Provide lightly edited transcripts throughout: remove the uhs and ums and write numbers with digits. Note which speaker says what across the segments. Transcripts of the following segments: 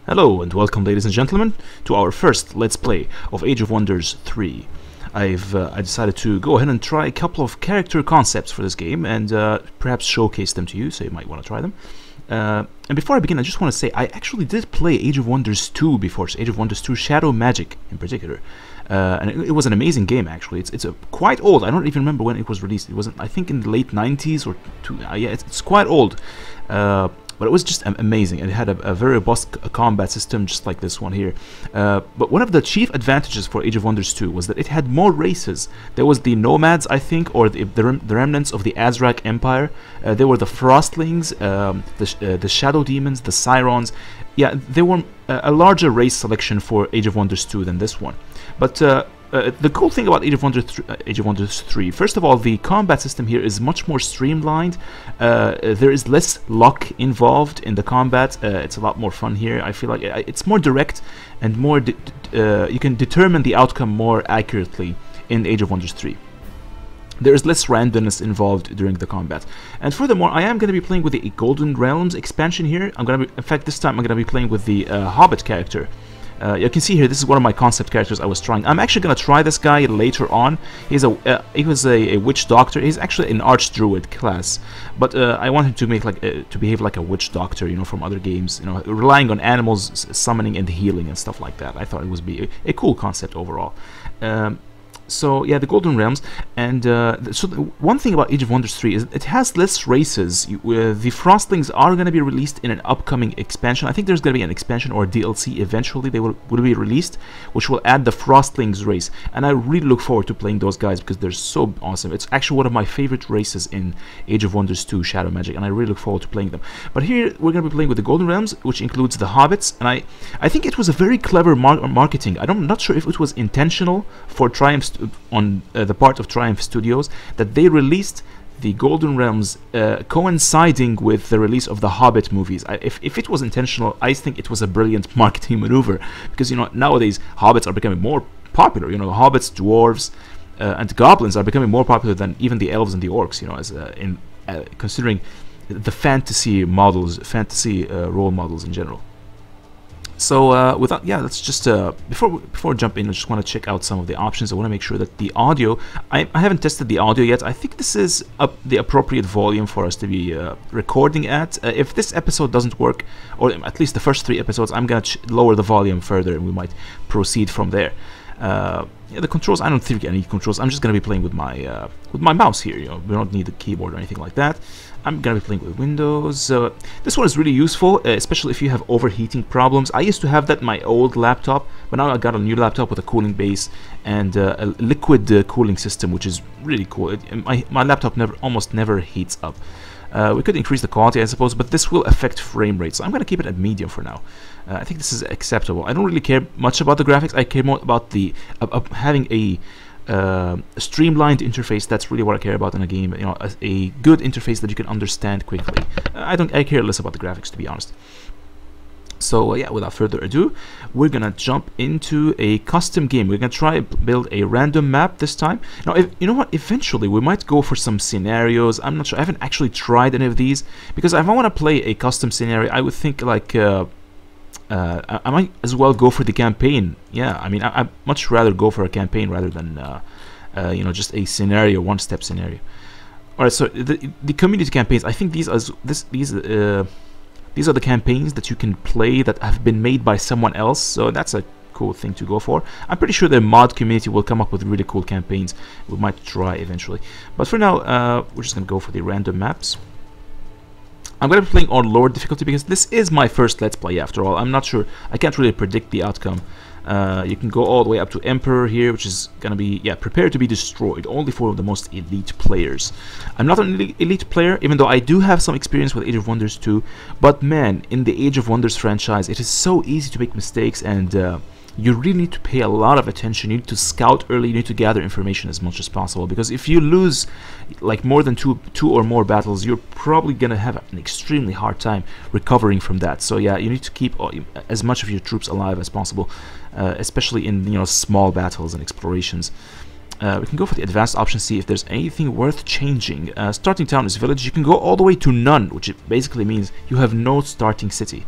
Speaker 1: Hello and welcome, ladies and gentlemen, to our first Let's Play of Age of Wonders 3. I decided to go ahead and try a couple of character concepts for this game and perhaps showcase them to you, so you might want to try them. And before I begin, I just want to say I actually did play Age of Wonders 2 before, so Age of Wonders 2 Shadow Magic in particular. And it was an amazing game, actually. It's quite old. I don't even remember when it was released. It wasn't, I think, in the late 90s or yeah, it's quite old. But it was just amazing. It had a very robust combat system, just like this one here. But one of the chief advantages for Age of Wonders 2 was that it had more races. There was the Nomads, I think, or the remnants of the Azrak Empire. There were the Frostlings, the Shadow Demons, the Sirens. Yeah, there were a larger race selection for Age of Wonders 2 than this one. But the cool thing about Age of Wonders 3, first of all, the combat system here is much more streamlined. There is less luck involved in the combat. It's a lot more fun here. I feel like it's more direct and more you can determine the outcome more accurately in Age of Wonders 3. There is less randomness involved during the combat. And furthermore, I am going to be playing with the Golden Realms expansion here. In fact, this time I'm going to be playing with the Hobbit character. You can see here, this is one of my concept characters I was trying. I'm actually going to try this guy later on. He was a witch doctor. He's actually an archdruid class, but I want him to make to behave like a witch doctor, you know, from other games, you know, relying on animals, summoning and healing and stuff like that. I thought it would be a cool concept overall. So yeah, the Golden Realms, and so one thing about Age of Wonders 3 is it has less races. The Frostlings are going to be released in an upcoming expansion. I think there's going to be an expansion or a DLC eventually. They will be released, which will add the Frostlings race, and I really look forward to playing those guys because they're so awesome. It's actually one of my favorite races in Age of Wonders 2 Shadow Magic, and I really look forward to playing them. But here we're going to be playing with the Golden Realms, which includes the Hobbits, and I think it was a very clever marketing. I'm not sure if it was intentional for Triumph on the part of Triumph Studios that they released the Golden Realms coinciding with the release of the Hobbit movies. If it was intentional, I think it was a brilliant marketing maneuver, because you know, nowadays Hobbits are becoming more popular. You know, hobbits, dwarves, and goblins are becoming more popular than even the elves and the orcs. You know, as considering the fantasy models, role models in general. So without, yeah, let's just before we jump in, I just want to check out some of the options. I want to make sure that the audio, I haven't tested the audio yet. I think this is the appropriate volume for us to be recording at. If this episode doesn't work, or at least the first 3 episodes, I'm gonna lower the volume further, and we might proceed from there. Yeah, the controls, I don't think I need controls. I'm just gonna be playing with my mouse here. You know, we don't need a keyboard or anything like that. I'm gonna be playing with Windows. This one is really useful, especially if you have overheating problems. I used to have that in my old laptop, but now I got a new laptop with a cooling base and a liquid cooling system, which is really cool. My laptop almost never heats up. We could increase the quality, I suppose, but this will affect frame rate, so I'm gonna keep it at medium for now. I think this is acceptable. I don't really care much about the graphics. I care more about the having a streamlined interface. That's really what I care about in a game. You know, a good interface that you can understand quickly. I care less about the graphics, to be honest. So yeah, without further ado, we're gonna jump into a custom game. We're gonna try build a random map this time. Now, you know what? Eventually, we might go for some scenarios. I'm not sure. I haven't actually tried any of these, because if I want to play a custom scenario, I would think like I might as well go for the campaign. Yeah, I mean, I'd much rather go for a campaign rather than you know, just a scenario, one-step scenario. All right, so the community campaigns, I think these are the campaigns that you can play that have been made by someone else. So that's a cool thing to go for. I'm pretty sure the mod community will come up with really cool campaigns. We might try eventually, but for now, we're just gonna go for the random maps. I'm going to be playing on lower difficulty because this is my first Let's Play after all. I'm not sure, I can't really predict the outcome. You can go all the way up to Emperor here, which is going to be, yeah, prepare to be destroyed, only for the most elite players. I'm not an elite player, even though I do have some experience with Age of Wonders 2, but man, in the Age of Wonders franchise, it is so easy to make mistakes, and you really need to pay a lot of attention. You need to scout early, you need to gather information as much as possible, because if you lose like more than two or more battles, you're probably gonna have an extremely hard time recovering from that. So yeah, you need to keep as much of your troops alive as possible, especially in, you know, small battles and explorations. We can go for the advanced option, see if there's anything worth changing. Starting town is village. You can go all the way to none, which basically means you have no starting city.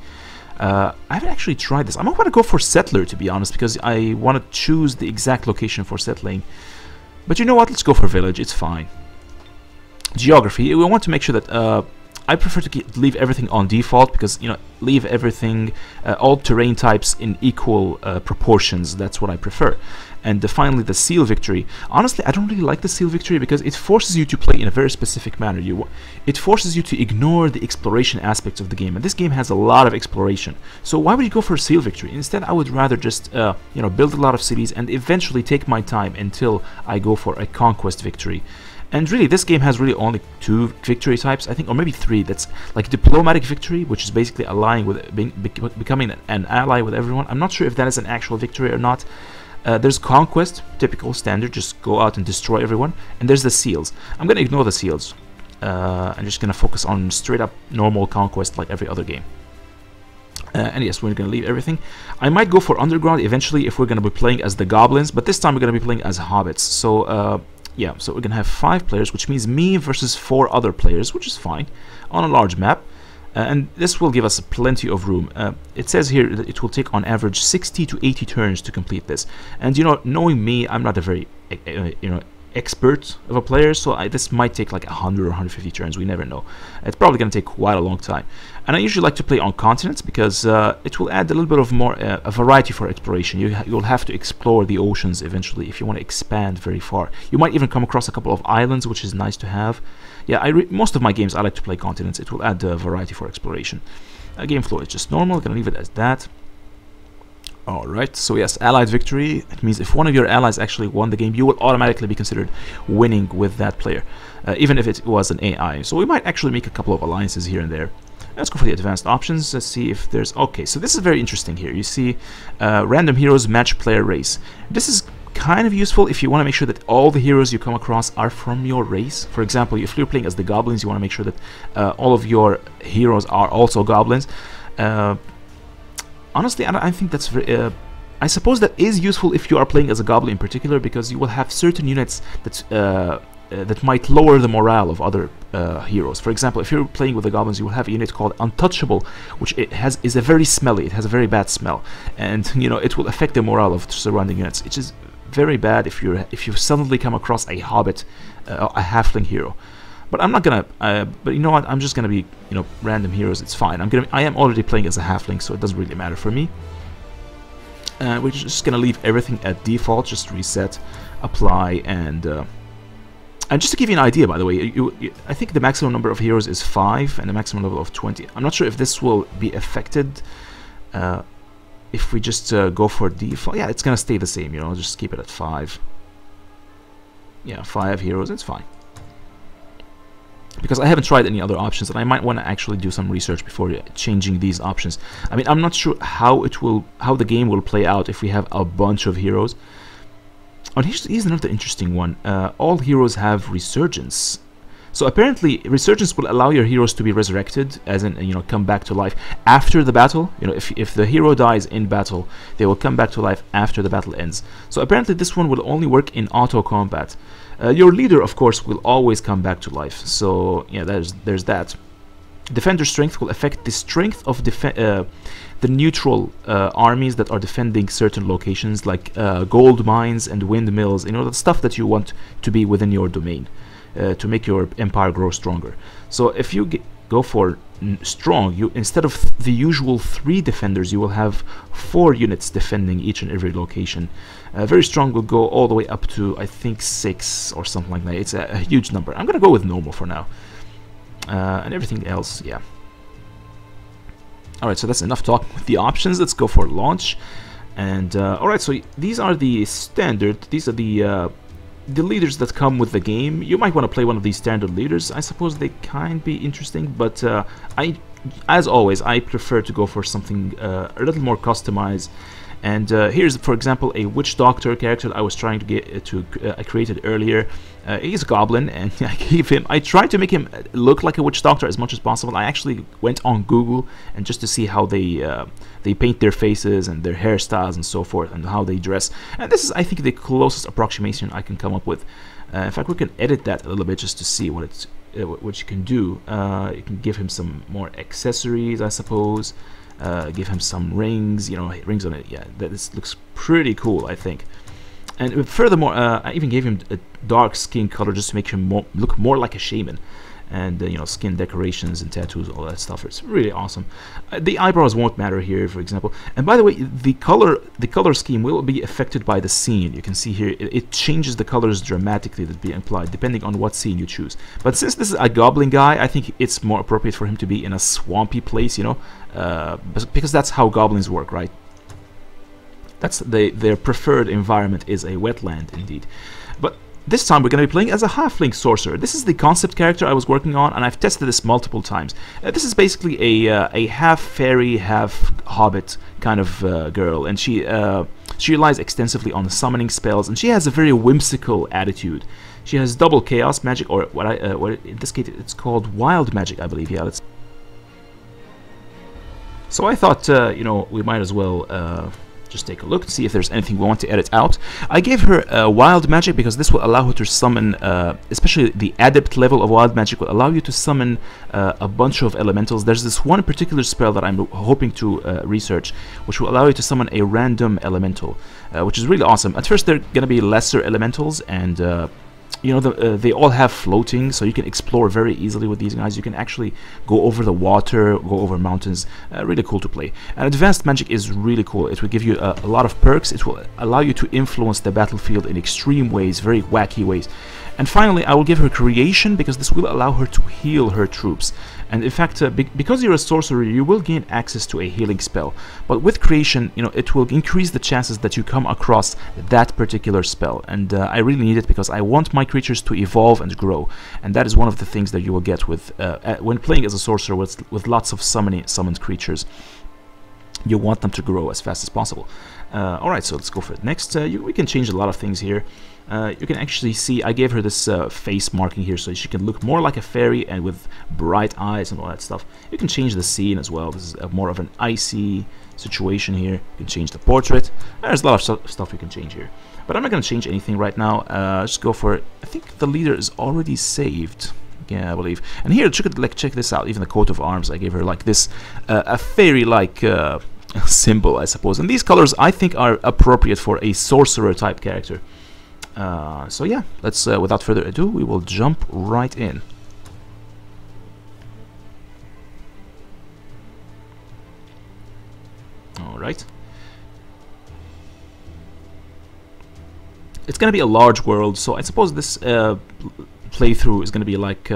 Speaker 1: I haven't actually tried this. I'm going to go for settler, to be honest, because I want to choose the exact location for settling. But you know what? Let's go for village. It's fine. Geography. We want to make sure that I prefer to leave everything on default because, you know, leave everything, all terrain types in equal proportions. That's what I prefer. And finally, the seal victory. Honestly, I don't really like the seal victory because it forces you to play in a very specific manner. It forces you to ignore the exploration aspects of the game, and this game has a lot of exploration. So why would you go for a seal victory? Instead, I would rather just you know, build a lot of cities and eventually take my time until I go for a conquest victory. And really, this game has really only 2 victory types, I think, or maybe 3. That's like diplomatic victory, which is basically allying with becoming an ally with everyone. I'm not sure if that is an actual victory or not. There's conquest, typical, standard, just go out and destroy everyone. And there's the seals. I'm going to ignore the seals. I'm just going to focus on straight up normal conquest like every other game. And yes, we're going to leave everything. I might go for underground eventually if we're going to be playing as the goblins, but this time we're going to be playing as hobbits. So, yeah, so we're going to have 5 players, which means me versus 4 other players, which is fine, on a large map. And this will give us plenty of room. It says here that it will take on average 60 to 80 turns to complete this. And you know, knowing me, I'm not a very you know, expert of a player, so this might take like 100 or 150 turns. We never know. It's probably going to take quite a long time. And I usually like to play on continents because it will add a little bit of more a variety for exploration. You'll have to explore the oceans eventually if you want to expand very far. You might even come across a couple of islands, which is nice to have. Yeah, most of my games I like to play continents. It will add variety for exploration. Game flow is just normal. Gonna leave it as that. Alright, so yes, allied victory. It means if one of your allies actually won the game, you will automatically be considered winning with that player, even if it was an AI. So we might actually make a couple of alliances here and there. Let's go for the advanced options. Let's see if there's... Okay, so this is very interesting here. You see random heroes match player race. This is kind of useful if you want to make sure that all the heroes you come across are from your race. For example, if you're playing as the goblins, you want to make sure that all of your heroes are also goblins. Honestly, I think that's very... I suppose that is useful if you are playing as a goblin in particular, because you will have certain units that might lower the morale of other heroes. For example, if you're playing with the goblins, you will have a unit called Untouchable, which is a very smelly. It has a very bad smell, and you know, it will affect the morale of surrounding units, which is very bad if you suddenly come across a hobbit, a halfling hero. But I'm not gonna. But you know what? I'm just gonna be, you know, random heroes. It's fine. I am already playing as a halfling, so it doesn't really matter for me. We're just gonna leave everything at default. Just reset, apply, and just to give you an idea, by the way, I think the maximum number of heroes is 5 and the maximum level of 20. I'm not sure if this will be affected if we just go for default. Yeah, it's gonna stay the same. You know, just keep it at 5. Yeah, 5 heroes. It's fine. Because I haven't tried any other options, and I might want to actually do some research before changing these options. I mean, I'm not sure how the game will play out if we have a bunch of heroes. Oh, here's another interesting one. All heroes have resurgence. So apparently, resurgence will allow your heroes to be resurrected, as in, you know, come back to life after the battle. You know, if the hero dies in battle, they will come back to life after the battle ends. So apparently, this one will only work in auto combat. Your leader, of course, will always come back to life. So yeah, there's that. Defender strength will affect the strength of the neutral armies that are defending certain locations, like gold mines and windmills. You know, the stuff that you want to be within your domain to make your empire grow stronger. So if you go for strong, you instead of the usual 3 defenders, you will have 4 units defending each and every location. Very strong will go all the way up to, I think, 6 or something like that. It's a huge number. I'm gonna go with normal for now, and everything else, yeah. Alright, so that's enough talk with the options. Let's go for launch. And alright, so these are the standard. These are the leaders that come with the game. You might want to play one of these standard leaders. I suppose they can be interesting, but as always, I prefer to go for something a little more customized. And here's, for example, a witch doctor character that I was trying to get I created earlier. He's a goblin, and I tried to make him look like a witch doctor as much as possible. I actually went on Google and just to see how they paint their faces and their hairstyles and so forth, and how they dress. And this is, I think, the closest approximation I can come up with. In fact, we can edit that a little bit just to see what you can do. You can give him some more accessories, I suppose. Give him some rings, you know, rings on it. Yeah, this looks pretty cool, I think. And furthermore, I even gave him a dark skin color just to make him look more like a shaman. And you know, skin decorations and tattoos, all that stuff. It's really awesome. The eyebrows won't matter here, for example. And by the way, the color scheme will be affected by the scene. You can see here it changes the colors dramatically that be applied depending on what scene you choose. But since this is a goblin guy, I think it's more appropriate for him to be in a swampy place, you know, because that's how goblins work, right? That's their preferred environment is a wetland, indeed. But this time we're going to be playing as a Halfling Sorcerer. This is the concept character I was working on, and I've tested this multiple times. This is basically a half-fairy, half-hobbit kind of girl, and she relies extensively on summoning spells, and she has a very whimsical attitude. She has double chaos magic, or what in this case it's called Wild Magic, I believe. Yeah, so I thought, you know, we might as well just take a look to see if there's anything we want to edit out. I gave her Wild Magic because this will allow her to summon, especially the Adept level of Wild Magic will allow you to summon a bunch of elementals. There's this one particular spell that I'm hoping to research, which will allow you to summon a random elemental, which is really awesome. At first, they're going to be lesser elementals, and you know, they all have floating, so you can explore very easily with these guys. You can actually go over the water, go over mountains. Really cool to play. And advanced magic is really cool. It will give you a lot of perks. It will allow you to influence the battlefield in extreme ways, very wacky ways. And finally, I will give her creation because this will allow her to heal her troops. And in fact, because you're a sorcerer, you will gain access to a healing spell. But with creation, you know, it will increase the chances that you come across that particular spell. And I really need it because I want my creatures to evolve and grow. And that is one of the things that you will get with when playing as a sorcerer with lots of summoned creatures. You want them to grow as fast as possible. Alright, so let's go for it. Next, we can change a lot of things here. You can actually see I gave her this face marking here so she can look more like a fairy and with bright eyes and all that stuff. You can change the scene as well. This is more of an icy situation here. You can change the portrait. There's a lot of stuff you can change here. But I'm not going to change anything right now. Just go for it. I think the leader is already saved. Yeah, I believe. And here, check this out. Even the coat of arms, I gave her like this, a fairy-like symbol, I suppose. And these colors, I think, are appropriate for a sorcerer-type character. So yeah, let's, without further ado, we will jump right in. Alright. It's going to be a large world, so I suppose this playthrough is going to be like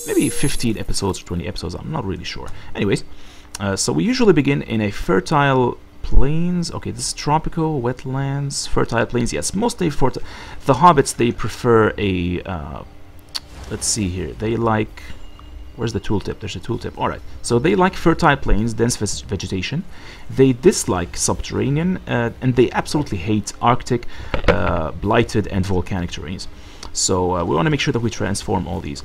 Speaker 1: maybe 15 episodes or 20 episodes, I'm not really sure. Anyways, so we usually begin in a fertile plains. Okay, this is tropical, wetlands, fertile plains. Yes, mostly for the hobbits, they prefer a, let's see here, they like, where's the tooltip? There's a tooltip. Alright, so they like fertile plains, dense vegetation. They dislike subterranean, and they absolutely hate Arctic, blighted, and volcanic terrains. So we want to make sure that we transform all these.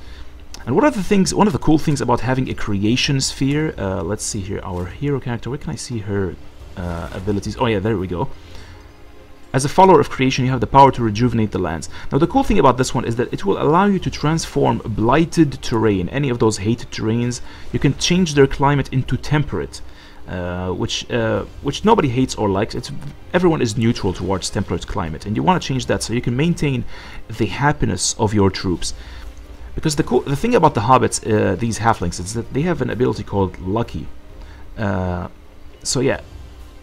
Speaker 1: And one of the cool things about having a creation sphere, let's see here, our hero character, where can I see her abilities? Oh yeah, there we go. As a follower of creation, you have the power to rejuvenate the lands. Now the cool thing about this one is that it will allow you to transform blighted terrain, any of those hated terrains. You can change their climate into temperate, which nobody hates or likes. Everyone is neutral towards temperate climate, and you want to change that so you can maintain the happiness of your troops. Because the thing about the hobbits, these halflings, is that they have an ability called Lucky. So yeah,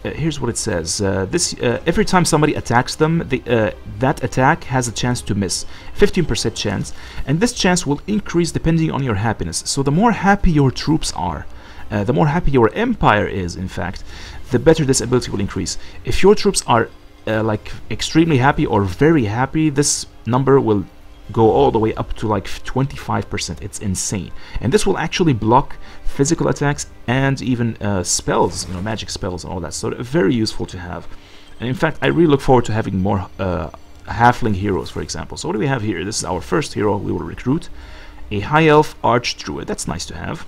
Speaker 1: here's what it says. Every time somebody attacks them, that attack has a chance to miss, 15% chance, and this chance will increase depending on your happiness. So the more happy your troops are, the more happy your empire is, in fact, the better this ability will increase. If your troops are like extremely happy or very happy, this number will go all the way up to like 25%. It's insane, and this will actually block physical attacks and even spells, you know, magic spells and all that. So very useful to have. And in fact, I really look forward to having more halfling heroes, for example. So what do we have here? This is our first hero we will recruit, a high elf arch druid. That's nice to have.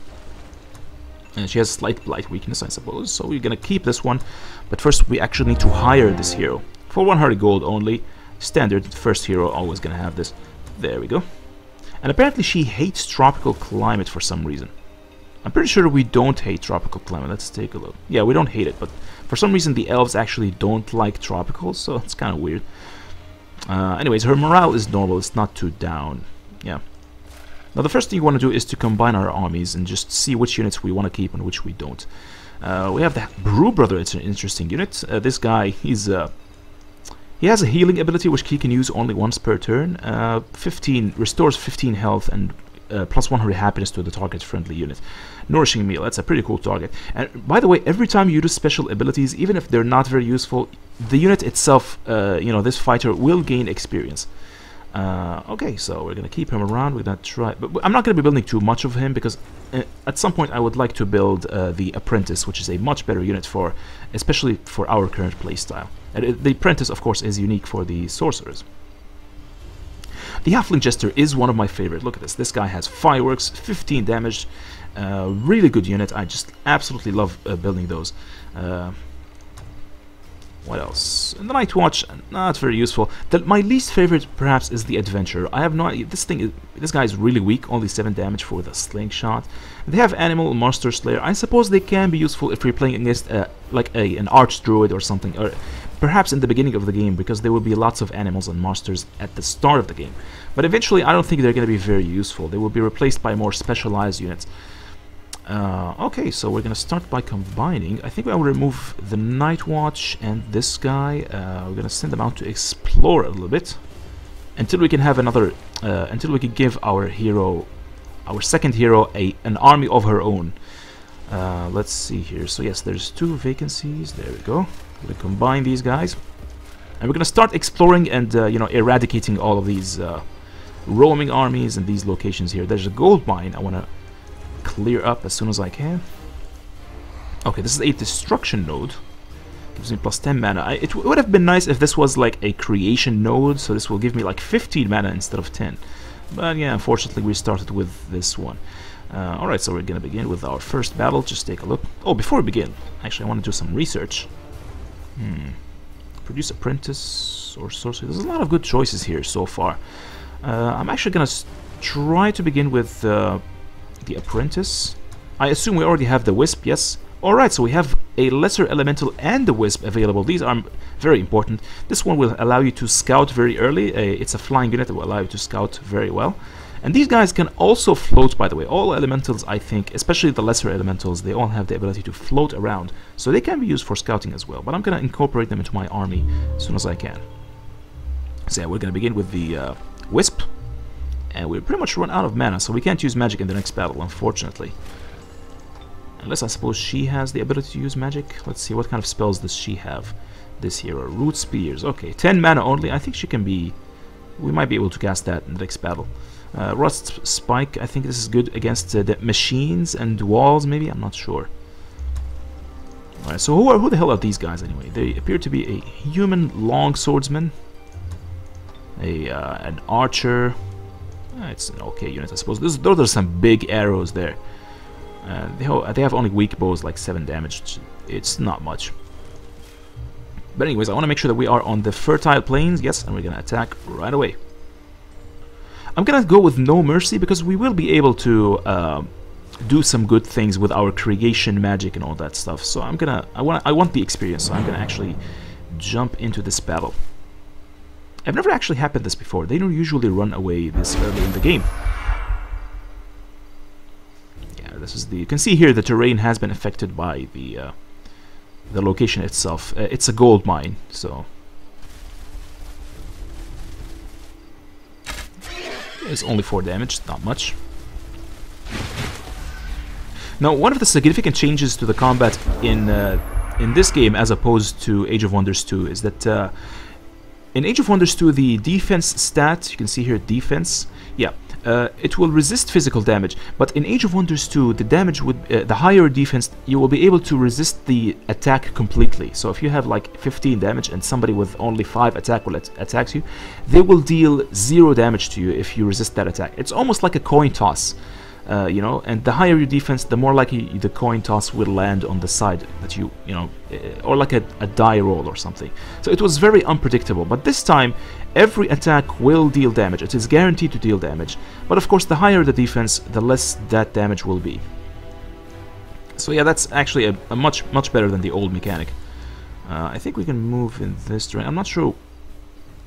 Speaker 1: And she has slight blight weakness, I suppose. So we're gonna keep this one, but first we actually need to hire this hero for 100 gold only. Standard first hero, always gonna have this. There we go. And apparently she hates tropical climate for some reason. I'm pretty sure we don't hate tropical climate. Let's take a look. Yeah, we don't hate it, but for some reason the elves actually don't like tropical, so it's kind of weird. Anyways, her morale is normal. It's not too down. Yeah. Now the first thing you want to do is to combine our armies and just see which units we want to keep and which we don't. We have the Brew Brother. It's an interesting unit. This guy, he has a healing ability which he can use only once per turn. 15 restores 15 health and plus 100 happiness to the target friendly unit. Nourishing meal, that's a pretty cool target. And by the way, every time you use special abilities, even if they're not very useful, the unit itself, you know, this fighter will gain experience. Okay, so we're gonna keep him around. We're gonna try, but I'm not gonna be building too much of him because at some point I would like to build the Apprentice, which is a much better unit for, especially for our current playstyle. The Apprentice, of course, is unique for the Sorcerers. The Halfling Jester is one of my favorite. Look at this. This guy has fireworks, 15 damage, really good unit. I just absolutely love building those. What else? And the Night Watch, not very useful. My least favorite, perhaps, is the Adventurer. I have no idea. This guy is really weak, only 7 damage for the Slingshot. They have Animal Monster Slayer. I suppose they can be useful if you're playing against like an Archdruid or something, or perhaps in the beginning of the game, because there will be lots of animals and monsters at the start of the game. But eventually, I don't think they're going to be very useful. They will be replaced by more specialized units. Okay, so we're gonna start by combining. I think I will remove the Night Watch and this guy. We're gonna send them out to explore a little bit until we can have another. Until we can give our hero, our second hero, an army of her own. Let's see here. So yes, there's 2 vacancies. There we go. We're gonna combine these guys, and we're gonna start exploring and you know, eradicating all of these roaming armies and these locations here. There's a gold mine I wanna clear up as soon as I can. Okay, this is a destruction node. Gives me plus 10 mana. It would have been nice if this was like a creation node, so this will give me like 15 mana instead of 10. But yeah, unfortunately we started with this one. Alright, so we're gonna begin with our first battle. Just take a look. Oh, before we begin, actually I want to do some research. Produce Apprentice or Sorcerer. There's a lot of good choices here so far. I'm actually gonna try to begin with the Apprentice. I assume we already have the Wisp, yes. Alright, so we have a Lesser Elemental and the Wisp available. These are very important. This one will allow you to scout very early. It's a flying unit that will allow you to scout very well. And these guys can also float, by the way. All elementals, I think, especially the lesser elementals, they all have the ability to float around. So they can be used for scouting as well. But I'm going to incorporate them into my army as soon as I can. So yeah, we're going to begin with the Wisp. And we're pretty much run out of mana, so we can't use magic in the next battle, unfortunately. Unless I suppose she has the ability to use magic. Let's see, what kind of spells does she have? This hero, Root Spears. Okay, 10 mana only. I think she can be... We might be able to cast that in the next battle. Rust Spike, I think this is good against the machines and walls, maybe? I'm not sure. Alright, so who the hell are these guys anyway? They appear to be a human long swordsman. An archer. It's an okay unit, I suppose. Those are some big arrows there. They have only weak bows, like 7 damage. It's not much. But anyways, I want to make sure that we are on the fertile plains. Yes, and we're going to attack right away. I'm going to go with No Mercy because we will be able to do some good things with our creation magic and all that stuff. So I want the experience, so I'm going to actually jump into this battle. I've never actually happened this before. They don't usually run away this early in the game. Yeah, this is the... You can see here the terrain has been affected by the location itself. It's a gold mine, so... It's only 4 damage, not much. Now, one of the significant changes to the combat in this game as opposed to Age of Wonders 2 is that... in Age of Wonders 2, the defense stat, you can see here defense, yeah, it will resist physical damage, but in Age of Wonders 2, the damage would, the higher defense, you will be able to resist the attack completely. So if you have like 15 damage and somebody with only 5 attack will attacks you, they will deal 0 damage to you if you resist that attack. It's almost like a coin toss. You know, and the higher your defense, the more likely the coin toss will land on the side that you know, or like a die roll or something. So it was very unpredictable, but this time every attack will deal damage. It is guaranteed to deal damage, but of course the higher the defense, the less that damage will be. So yeah, that's actually a much better than the old mechanic. I think we can move in this direction. I'm not sure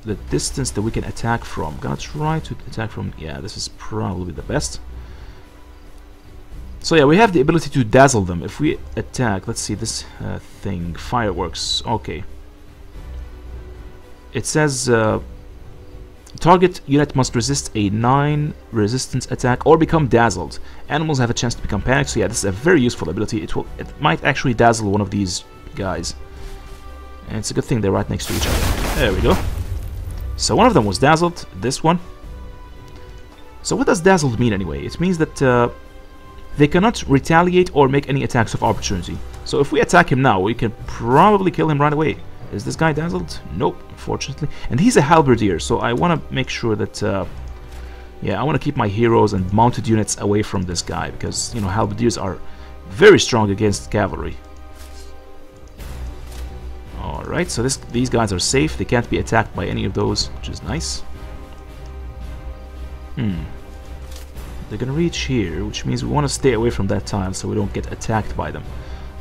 Speaker 1: the distance that we can attack from. I'm gonna try to attack from... Yeah, this is probably the best. So yeah, we have the ability to dazzle them. If we attack, let's see this thing, fireworks. Okay. It says target unit must resist a 9 resistance attack or become dazzled. Animals have a chance to become panicked. So yeah, this is a very useful ability. It might actually dazzle one of these guys. And it's a good thing they're right next to each other. There we go. So one of them was dazzled, this one. So what does dazzled mean anyway? It means that they cannot retaliate or make any attacks of opportunity. So if we attack him now, we can probably kill him right away. Is this guy dazzled? Nope, unfortunately. And he's a halberdier, so I want to make sure that... yeah, I want to keep my heroes and mounted units away from this guy, because, you know, halberdiers are very strong against cavalry. Alright, so these guys are safe. They can't be attacked by any of those, which is nice. They're gonna reach here, which means we want to stay away from that tile so we don't get attacked by them.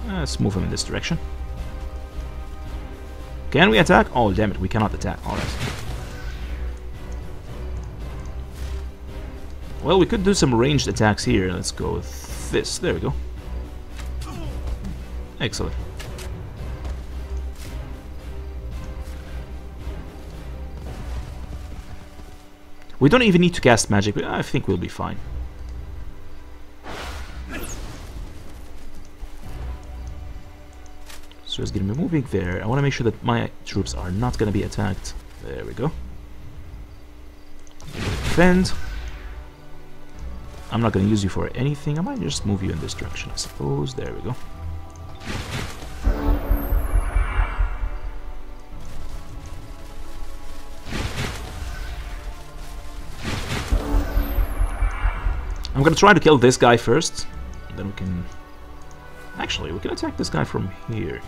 Speaker 1: Let's move them in this direction. Can we attack? Oh, damn it, we cannot attack. Alright. Well, we could do some ranged attacks here. Let's go with this. There we go. Excellent. We don't even need to cast magic. I think we'll be fine. So it's going to be moving there. I want to make sure that my troops are not going to be attacked. There we go. Defend. I'm not going to use you for anything. I might just move you in this direction, I suppose. There we go. I'm gonna try to kill this guy first, then we can... Actually, we can attack this guy from here.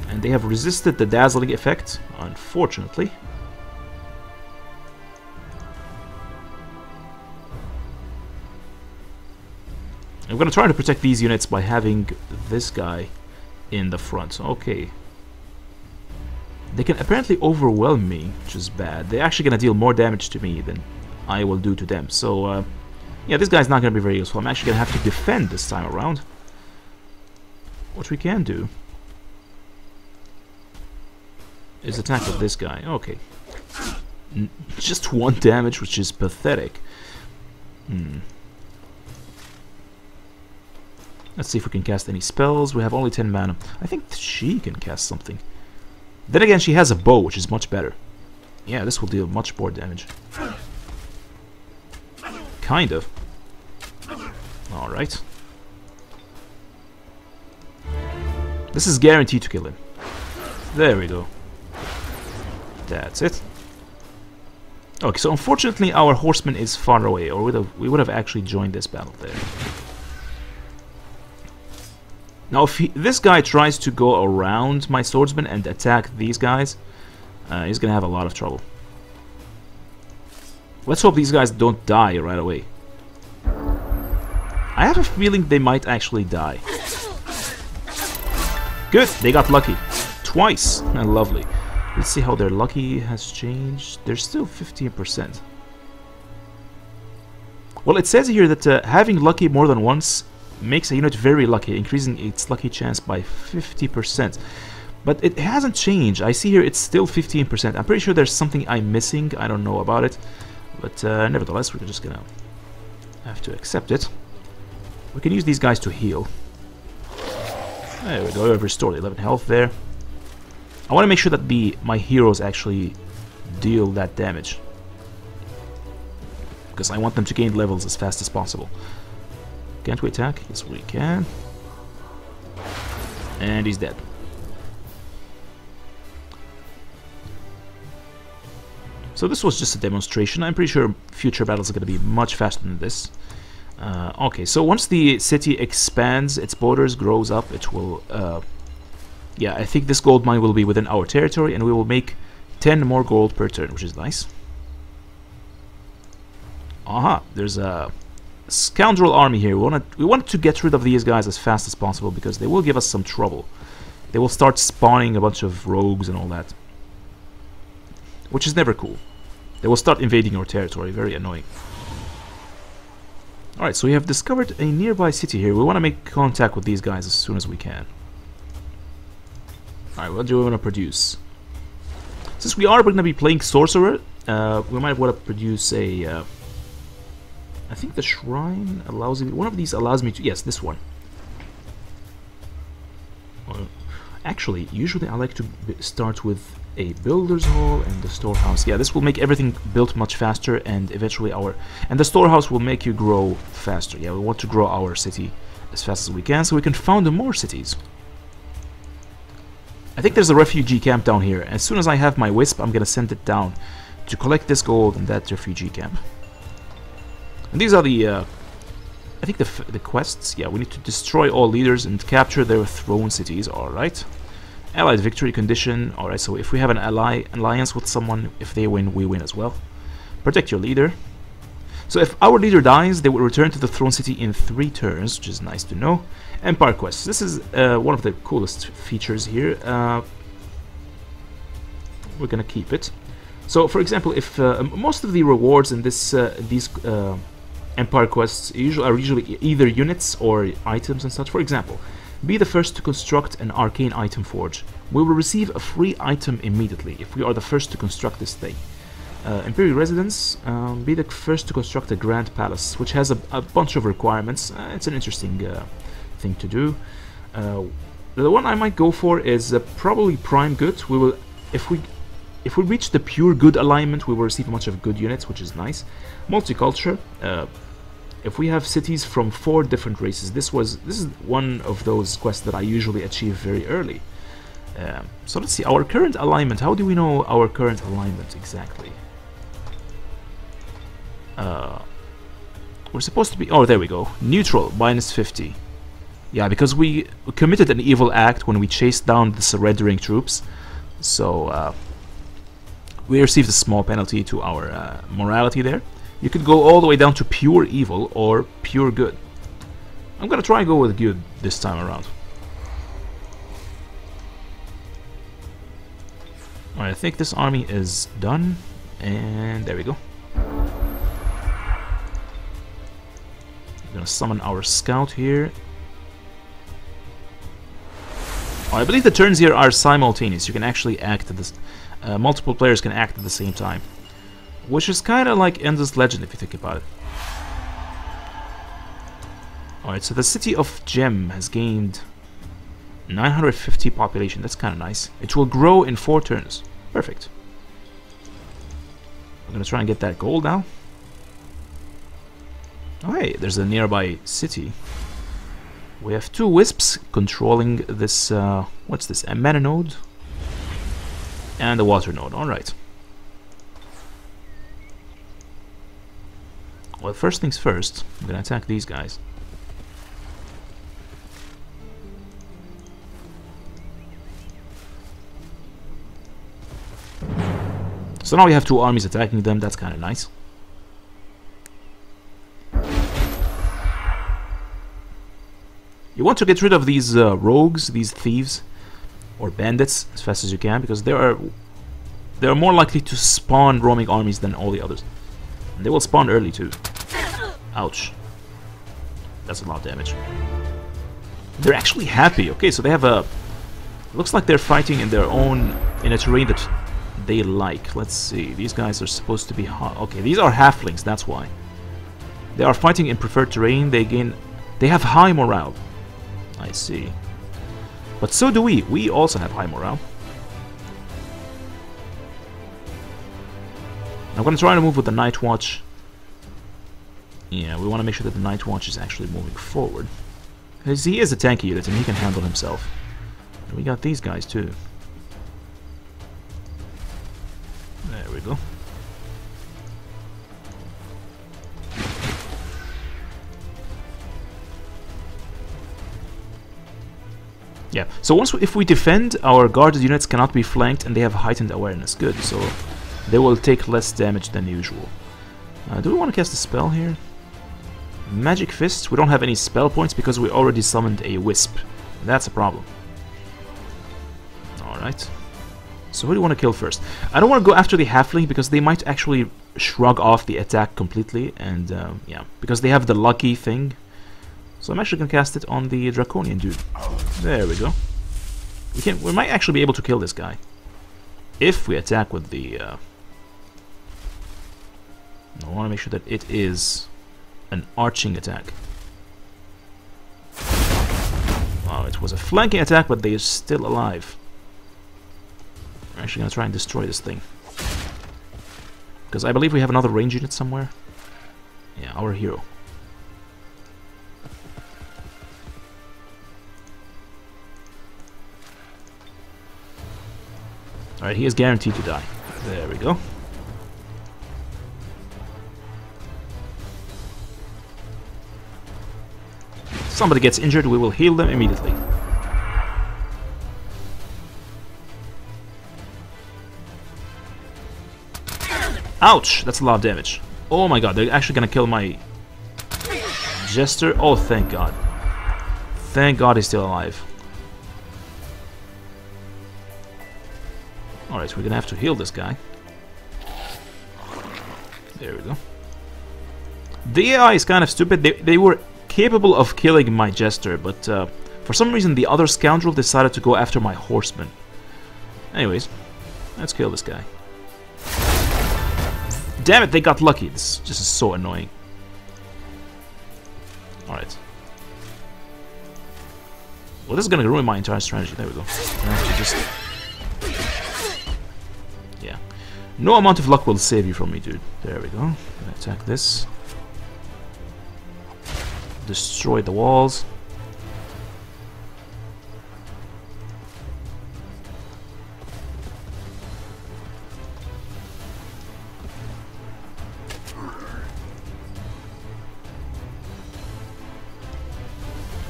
Speaker 1: And they have resisted the dazzling effect, unfortunately. I'm gonna try to protect these units by having this guy in the front. Okay. They can apparently overwhelm me, which is bad. They're actually going to deal more damage to me than I will do to them. So, yeah, this guy's not going to be very useful. I'm actually going to have to defend this time around. What we can do is attack with this guy. Okay. Just 1 damage, which is pathetic. Let's see if we can cast any spells. We have only 10 mana. I think she can cast something. Then again, she has a bow, which is much better. Yeah, this will deal much more damage. Kind of. Alright. This is guaranteed to kill him. There we go. That's it. Okay, so unfortunately our horseman is far away, or we would have actually joined this battle there. Now, if this guy tries to go around my swordsman and attack these guys, he's gonna have a lot of trouble. Let's hope these guys don't die right away. I have a feeling they might actually die. Good, they got lucky. Twice. Lovely. Let's see how their lucky has changed. They're still 15%. Well, it says here that having lucky more than once makes a unit very lucky, increasing its lucky chance by 50%. But it hasn't changed. I see here it's still 15%. I'm pretty sure there's something I'm missing. I don't know about it. But nevertheless, we're just gonna have to accept it. We can use these guys to heal. There we go. I've restored 11 health there. I want to make sure that my heroes actually deal that damage, because I want them to gain levels as fast as possible. Can't we attack? Yes, we can. And he's dead. So this was just a demonstration. I'm pretty sure future battles are going to be much faster than this. Okay, so once the city expands, its borders grows up, it will... yeah, I think this gold mine will be within our territory, and we will make 10 more gold per turn, which is nice. Aha, there's a scoundrel army here. We want to get rid of these guys as fast as possible because they will give us some trouble. They will start spawning a bunch of rogues and all that, which is never cool. They will start invading our territory. Very annoying. Alright, so we have discovered a nearby city here. We want to make contact with these guys as soon as we can. Alright, what do we want to produce? Since we are going to be playing Sorcerer, we might want to produce a... I think the shrine allows me... One of these allows me to... Yes, this one. Actually, usually I like to start with a builder's hall and the storehouse. Yeah, this will make everything built much faster, and eventually and the storehouse will make you grow faster. Yeah, we want to grow our city as fast as we can so we can found more cities. I think there's a refugee camp down here. As soon as I have my wisp, I'm gonna send it down to collect this gold in that refugee camp. And these are the I think the quests. Yeah, we need to destroy all leaders and capture their throne cities. Alright. Allied victory condition. Alright, so if we have an alliance with someone, if they win, we win as well. Protect your leader. So if our leader dies, they will return to the throne city in 3 turns, which is nice to know. Empire quests. This is one of the coolest features here. We're gonna keep it. So, for example, if most of the rewards in these Empire quests are usually either units or items and such. For example, be the first to construct an arcane item forge. We will receive a free item immediately if we are the first to construct this thing. Imperial residence, be the first to construct a grand palace, which has a bunch of requirements. It's an interesting thing to do. The one I might go for is probably prime good. We will, if we reach the pure good alignment, we will receive a bunch of good units, which is nice. Multiculture. If we have cities from 4 different races, this is one of those quests that I usually achieve very early. So let's see our current alignment. How do we know our current alignment exactly? We're supposed to be... Oh, there we go. Neutral, -50. Yeah, because we committed an evil act when we chased down the surrendering troops. So, we received a small penalty to our morality there. You could go all the way down to pure evil or pure good. I'm gonna try and go with good this time around. Alright, I think this army is done. And there we go. I'm gonna summon our scout here. Oh, I believe the turns here are simultaneous. You can actually act at this. Multiple players can act at the same time, which is kind of like Endless Legend if you think about it. Alright, so the city of Gem has gained 950 population. That's kind of nice. It will grow in 4 turns. Perfect. I'm gonna try and get that gold now. Oh hey, there's a nearby city. We have 2 wisps controlling this, what's this, a mana node? And a water node, alright. Well, first things first, I'm gonna attack these guys. So now we have 2 armies attacking them, that's kinda nice. You want to get rid of these rogues, these thieves, or bandits as fast as you can, because they are more likely to spawn roaming armies than all the others. And they will spawn early too. Ouch. That's a lot of damage. They're actually happy. Okay, so they have a... Looks like they're fighting in a terrain that they like. Let's see. These guys are supposed to be... Okay, these are halflings, that's why. They are fighting in preferred terrain. They have high morale. I see. But so do we. We also have high morale. I'm going to try to move with the Night Watch. Yeah, we want to make sure that the Night Watch is actually moving forward. Because he is a tanky unit and he can handle himself. And we got these guys too. There we go. Yeah, so if we defend, our guarded units cannot be flanked and they have heightened awareness. Good, so they will take less damage than usual. Do we want to cast a spell here? Magic Fist. We don't have any spell points because we already summoned a Wisp. That's a problem. Alright. So who do you want to kill first? I don't want to go after the Halfling because they might actually shrug off the attack completely. And yeah, because they have the lucky thing. So I'm actually going to cast it on the Draconian dude. There we go. We might actually be able to kill this guy. If we attack with the... I want to make sure that it is an arching attack. Wow, it was a flanking attack, but they are still alive. We're actually going to try and destroy this thing. Because I believe we have another range unit somewhere. Yeah, our hero. Alright, he is guaranteed to die. There we go. If somebody gets injured, we will heal them immediately. Ouch! That's a lot of damage. Oh my god, they're actually gonna kill my Jester. Oh, thank god. Thank god he's still alive. Alright, so we're gonna have to heal this guy. There we go. The AI is kind of stupid. They were capable of killing my Jester, but for some reason the other scoundrel decided to go after my Horseman. Anyways, let's kill this guy. Damn it, they got lucky. This just is so annoying. Alright. Well, this is gonna ruin my entire strategy. There we go. I have to just... yeah. No amount of luck will save you from me, dude. There we go. Gonna attack this. Destroy the walls.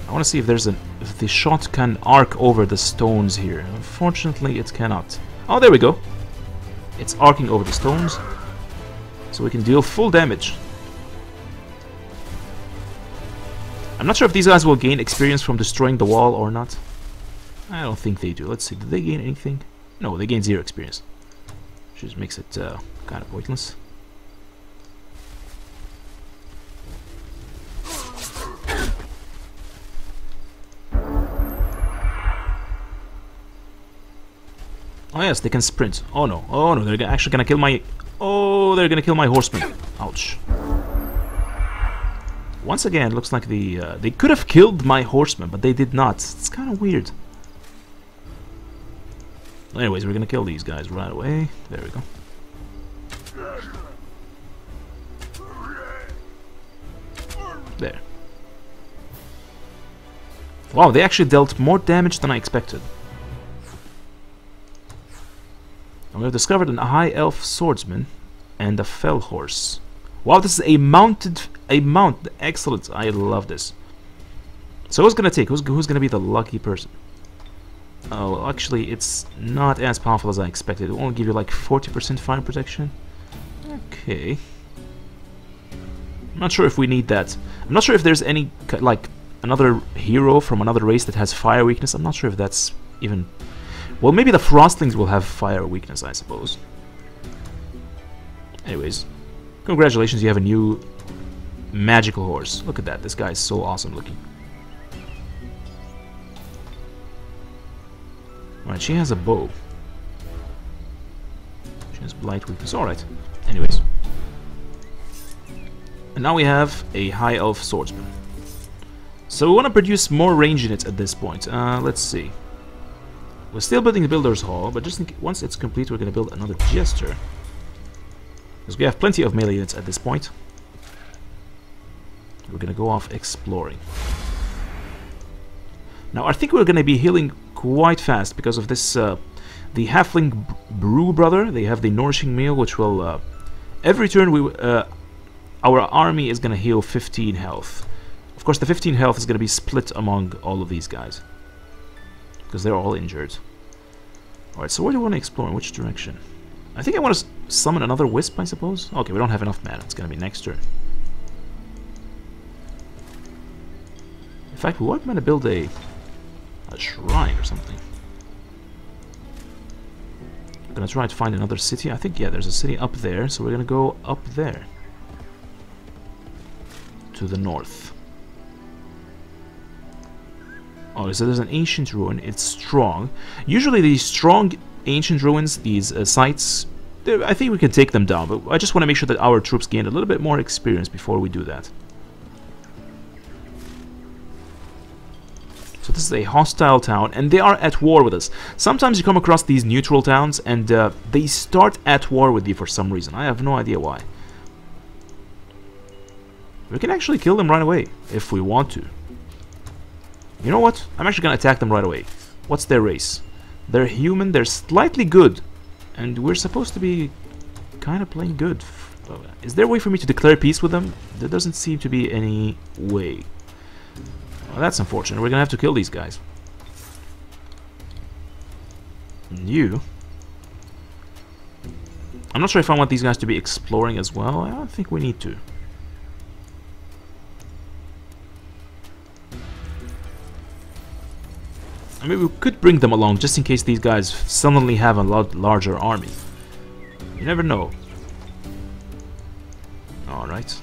Speaker 1: I want to see if if the shot can arc over the stones here. Unfortunately, it cannot. Oh, there we go. It's arcing over the stones, so we can deal full damage. I'm not sure if these guys will gain experience from destroying the wall or not. I don't think they do. Let's see. Did they gain anything? No, they gain 0 experience. Which just makes it kind of pointless. Oh yes, they can sprint. Oh no, they're actually gonna kill my... oh, they're gonna kill my Horseman. Ouch. Once again, looks like they could have killed my Horseman, but they did not. It's kind of weird. Anyways, we're gonna kill these guys right away. There we go. There. Wow, they actually dealt more damage than I expected. And we have discovered a high elf swordsman and a fell horse. Wow, this is a mount. Excellent. I love this. So who's gonna take? Who's gonna be the lucky person? Oh, well, actually, it's not as powerful as I expected. It will only give you like 40% fire protection. Okay. I'm not sure if we need that. I'm not sure if there's any like another hero from another race that has fire weakness. I'm not sure if that's even... well, maybe the Frostlings will have fire weakness, I suppose. Anyways, congratulations, you have a new magical horse. Look at that, this guy is so awesome looking. Alright, she has a bow. She has blight weakness, alright. Anyways. And now we have a high elf swordsman. So we want to produce more range units at this point. Let's see. We're still building the Builder's Hall, but just once it's complete, we're going to build another Jester. Because we have plenty of melee units at this point. We're going to go off exploring. Now, I think we're going to be healing quite fast because of this, the Halfling Brew Brother. They have the Nourishing Meal, which will, every turn, our army is going to heal 15 health. Of course, the 15 health is going to be split among all of these guys, because they're all injured. Alright, so where do we want to explore? In which direction? I think I want to summon another Wisp, I suppose. Okay, we don't have enough mana. It's going to be next turn. In fact, we might build a shrine or something. I'm gonna try to find another city. I think, yeah, there's a city up there, so we're gonna go up there. To the north. Oh, so there's an ancient ruin. It's strong. Usually these strong ancient ruins, these sites, I think we can take them down, but I just want to make sure that our troops gain a little bit more experience before we do that. So this is a hostile town, and they are at war with us. Sometimes you come across these neutral towns, and they start at war with you for some reason. I have no idea why. We can actually kill them right away, if we want to. You know what? I'm actually going to attack them right away. What's their race? They're human, they're slightly good. And we're supposed to be kind of playing good. Is there a way for me to declare peace with them? There doesn't seem to be any way. Well, that's unfortunate. We're going to have to kill these guys. And you... I'm not sure if I want these guys to be exploring as well. I don't think we need to. I mean, we could bring them along just in case these guys suddenly have a lot larger army. You never know. Alright.